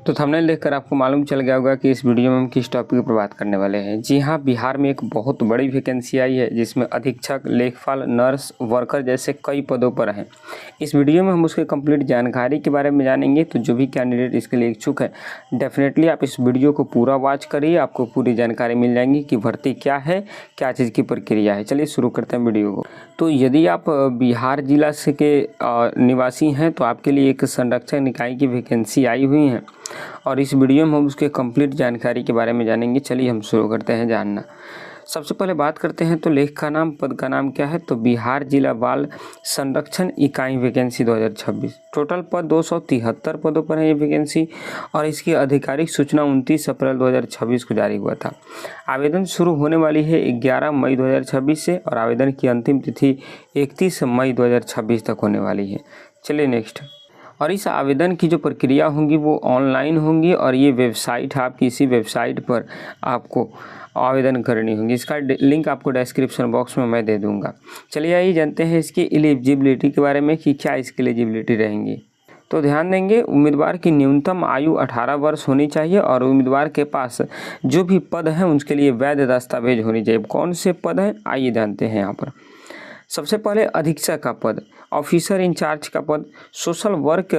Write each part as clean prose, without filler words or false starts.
तो थंबनेल देखकर आपको मालूम चल गया होगा कि इस वीडियो में हम किस टॉपिक पर बात करने वाले हैं। जी हाँ, बिहार में एक बहुत बड़ी वैकेंसी आई है जिसमें अधीक्षक, लेखपाल, नर्स, वर्कर जैसे कई पदों पर हैं। इस वीडियो में हम उसकी कंप्लीट जानकारी के बारे में जानेंगे। तो जो भी कैंडिडेट इसके लिए इच्छुक है, डेफिनेटली आप इस वीडियो को पूरा वॉच करिए, आपको पूरी जानकारी मिल जाएगी कि भर्ती क्या है, क्या चीज़ की प्रक्रिया है। चलिए शुरू करते हैं वीडियो को। तो यदि आप बिहार जिला से के निवासी हैं तो आपके लिए एक संरक्षक निकाय की वैकेंसी आई हुई है और इस वीडियो में हम उसके कंप्लीट जानकारी के बारे में जानेंगे। चलिए हम शुरू करते हैं जानना। सबसे पहले बात करते हैं तो लेख का नाम, पद का नाम क्या है। तो बिहार जिला बाल संरक्षण इकाई वैकेंसी 2026। टोटल पद 273 पदों पर है ये वैकेंसी और इसकी आधिकारिक सूचना 29 अप्रैल 2026 को जारी हुआ था। आवेदन शुरू होने वाली है 11 मई 2026 से और आवेदन की अंतिम तिथि 31 मई 2026 तक होने वाली है। चलिए नेक्स्ट। और इस आवेदन की जो प्रक्रिया होंगी वो ऑनलाइन होंगी और ये वेबसाइट है, आपकी इसी वेबसाइट पर आपको आवेदन करनी होगी। इसका लिंक आपको डिस्क्रिप्शन बॉक्स में मैं दे दूंगा। चलिए आइए जानते हैं इसकी एलिजिबिलिटी के बारे में कि क्या इसकी एलिजिबिलिटी रहेंगी। तो ध्यान देंगे, उम्मीदवार की न्यूनतम आयु 18 वर्ष होनी चाहिए और उम्मीदवार के पास जो भी पद हैं उसके लिए वैध दस्तावेज होनी चाहिए। कौन से पद हैं आइए जानते हैं यहाँ पर। सबसे पहले अधीक्षक का पद, ऑफिसर इंचार्ज का पद, सोशल वर्क,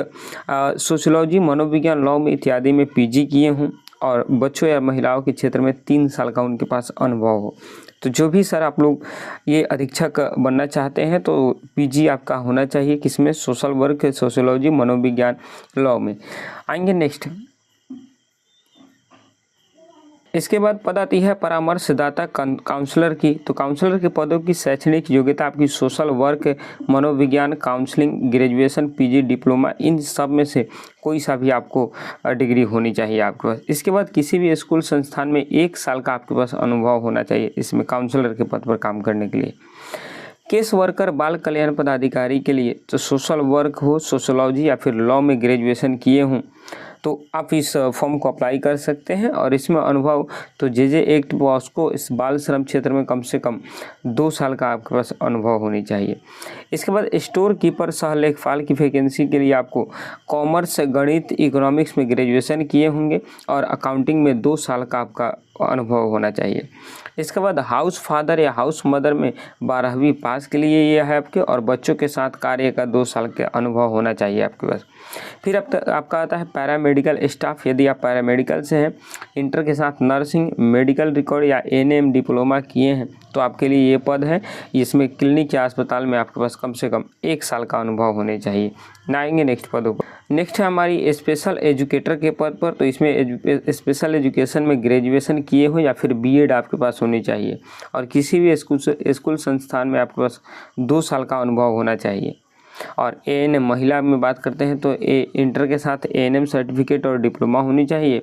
सोशियोलॉजी, मनोविज्ञान, लॉ में इत्यादि में पीजी किए हों और बच्चों या महिलाओं के क्षेत्र में 3 साल का उनके पास अनुभव हो। तो जो भी सर आप लोग ये अधीक्षक बनना चाहते हैं तो पीजी आपका होना चाहिए किसमें, सोशल वर्क, सोशियोलॉजी, मनोविज्ञान, लॉ में। आएंगे नेक्स्ट। इसके बाद पद आती है परामर्शदाता काउंसलर की। तो काउंसलर के पदों की शैक्षणिक योग्यता आपकी सोशल वर्क, मनोविज्ञान, काउंसलिंग, ग्रेजुएशन, पीजी, डिप्लोमा, इन सब में से कोई सा भी आपको डिग्री होनी चाहिए आपके पास। इसके बाद किसी भी स्कूल संस्थान में 1 साल का आपके पास अनुभव होना चाहिए इसमें काउंसलर के पद पर काम करने के लिए। केस वर्कर, बाल कल्याण पदाधिकारी के लिए तो सोशल वर्क हो, सोशोलॉजी या फिर लॉ में ग्रेजुएशन किए हों तो आप इस फॉर्म को अप्लाई कर सकते हैं और इसमें अनुभव तो जे एक्ट पॉस्को इस बाल श्रम क्षेत्र में कम से कम 2 साल का आपके पास अनुभव होनी चाहिए। इसके बाद स्टोर कीपर, सह लेखपाल की वैकेंसी के लिए आपको कॉमर्स, गणित, इकोनॉमिक्स में ग्रेजुएशन किए होंगे और अकाउंटिंग में 2 साल का आपका अनुभव होना चाहिए। इसके बाद हाउस फादर या हाउस मदर में 12वीं पास के लिए ये है आपके और बच्चों के साथ कार्य का 2 साल का अनुभव होना चाहिए आपके पास। फिर अब तक आपका आता है पैरामेडिकल स्टाफ। यदि आप पैरामेडिकल से हैं, इंटर के साथ नर्सिंग, मेडिकल रिकॉर्ड या एनएम डिप्लोमा किए हैं तो आपके लिए ये पद है। इसमें क्लिनिक या अस्पताल में आपके पास कम से कम 1 साल का अनुभव होने चाहिए। ना आएंगे नेक्स्ट पदों पर। नेक्स्ट है हमारी स्पेशल एजुकेटर के पद पर। तो इसमें स्पेशल एजुकेशन में ग्रेजुएशन किए हो या फिर बीएड आपके पास होनी चाहिए और किसी भी स्कूल संस्थान में आपके पास 2 साल का अनुभव होना चाहिए। और एएनएम महिला में बात करते हैं तो इंटर के साथ एएनएम सर्टिफिकेट और डिप्लोमा होनी चाहिए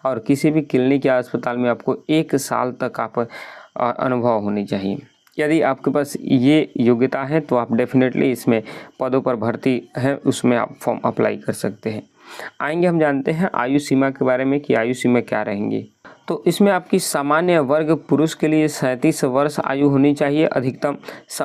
और किसी भी क्लिनिक या अस्पताल में आपको 1 साल तक आप अनुभव होनी चाहिए। यदि आपके पास ये योग्यता है तो आप डेफिनेटली इसमें पदों पर भर्ती है उसमें आप फॉर्म अप्लाई कर सकते हैं। आएंगे हम जानते हैं आयु सीमा के बारे में कि आयु सीमा क्या रहेंगी। तो इसमें आपकी सामान्य वर्ग पुरुष के लिए 37 वर्ष आयु होनी चाहिए अधिकतम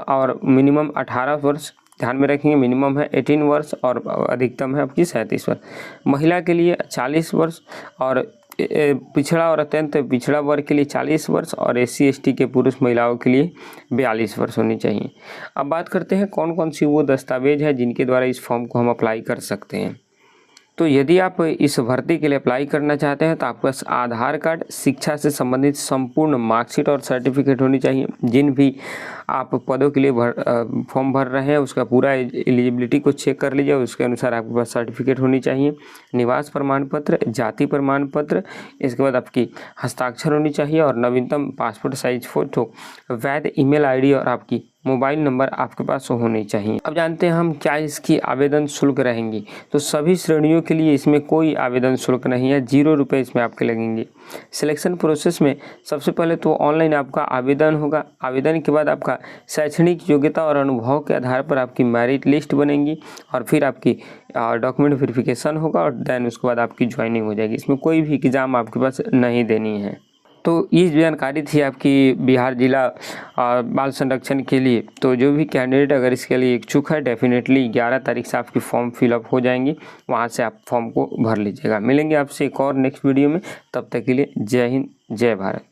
और मिनिमम 18 वर्ष। ध्यान में रखेंगे, मिनिमम है 18 वर्ष और अधिकतम है आपकी 37 वर्ष। महिला के लिए 40 वर्ष और पिछड़ा और अत्यंत पिछड़ा वर्ग के लिए 40 वर्ष और SC ST के पुरुष महिलाओं के लिए 42 वर्ष होनी चाहिए। अब बात करते हैं कौन कौन सी वो दस्तावेज है जिनके द्वारा इस फॉर्म को हम अप्लाई कर सकते हैं। तो यदि आप इस भर्ती के लिए अप्लाई करना चाहते हैं तो आपके पास आधार कार्ड, शिक्षा से संबंधित संपूर्ण मार्कशीट और सर्टिफिकेट होनी चाहिए। जिन भी आप पदों के लिए फॉर्म भर रहे हैं उसका पूरा एलिजिबिलिटी को चेक कर लीजिए, उसके अनुसार आपके पास सर्टिफिकेट होनी चाहिए। निवास प्रमाण पत्र, जाति प्रमाण पत्र, इसके बाद आपकी हस्ताक्षर होनी चाहिए और नवीनतम पासपोर्ट साइज फ़ोटो, वैध ईमेल आईडी और आपकी मोबाइल नंबर आपके पास होनी चाहिए। अब जानते हैं हम क्या इसकी आवेदन शुल्क रहेंगी। तो सभी श्रेणियों के लिए इसमें कोई आवेदन शुल्क नहीं है, 0 रुपये इसमें आपके लगेंगे। सिलेक्शन प्रोसेस में सबसे पहले तो ऑनलाइन आपका आवेदन होगा। आवेदन के बाद आपका शैक्षणिक योग्यता और अनुभव के आधार पर आपकी मेरिट लिस्ट बनेगी और फिर आपकी डॉक्यूमेंट वेरिफिकेशन होगा और देन उसके बाद आपकी ज्वाइनिंग हो जाएगी। इसमें कोई भी एग्ज़ाम आपके पास नहीं देनी है। तो ये जानकारी थी आपकी बिहार जिला बाल संरक्षण के लिए। तो जो भी कैंडिडेट अगर इसके लिए इच्छुक है, डेफिनेटली 11 तारीख से आपकी फॉर्म फिलअप हो जाएंगी, वहाँ से आप फॉर्म को भर लीजिएगा। मिलेंगे आपसे एक और नेक्स्ट वीडियो में, तब तक के लिए जय हिंद जय भारत।